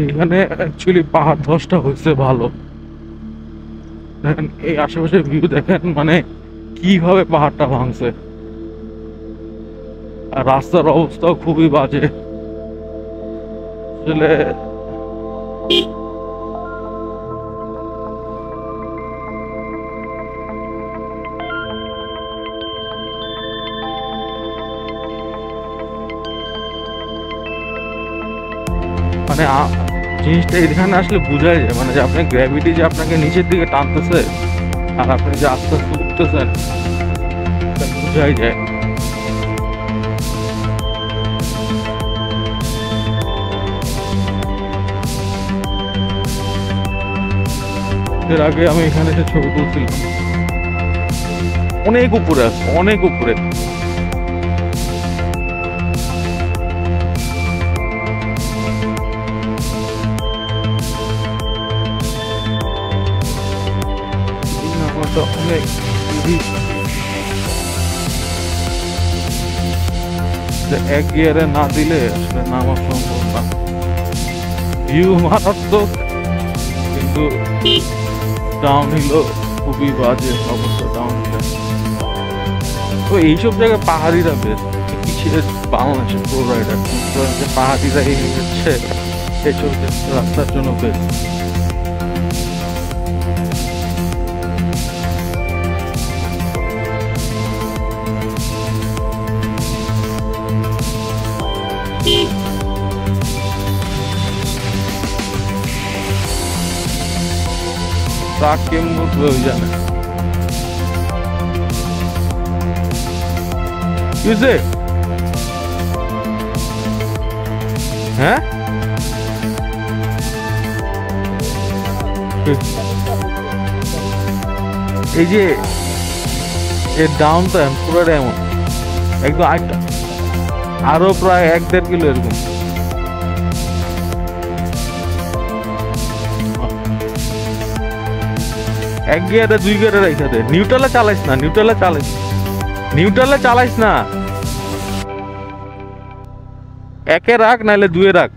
এখানে অ্যাকচুয়ালি পাহাড় ধসটা হয়েছে ভালো। দেখেন এই আশেপাশে ভিউ দেখেন, মানে কিভাবে পাহাড়টা ভাঙছে। আর রাস্তার অবস্থাও খুবই বাজে আসলে। মানে জিনিসটা এখানে আসলে বোঝাই যায়, মানে যে আপনার গ্র্যাভিটি যে আপনাকে নিচের দিকে টানতেছে আর আপনি যে আস্তে আস্তে উঠতেছেন, বোঝাই যায়। এর আগে আমি এখানে এসে ছবি তুলছিলাম। অনেক উপরে আছে, অনেক উপরে। অনেক এক গিয়ারে না দিলে আসলে নামা সম্ভব না। ভিউ মারাত্মক, কিন্তু ডাউন হিল খুবই বাজে অবস্থা। ডাউন হিল তো এইসব জায়গায় পাহাড়িরা বেস্ট। কিসের বাংলাদেশের প্রো রাইডার, পাহাড়িরা এই হচ্ছে এইসব রাস্তার জন্য বেস্ট। ট্রাক কেমন উঠবে ওই জানে। হ্যাঁ এই যে এর ডাউনটা পুরো এমন একদম আরো প্রায় 1-1.5 কিলো এরকম। এক গিয়ারে 2 গিয়ারে রেখে দে। নিউট্রালে চালাইস না, নিউট্রালে চালাইস না। 1-এ রাখ নাহলে 2-এ রাখ।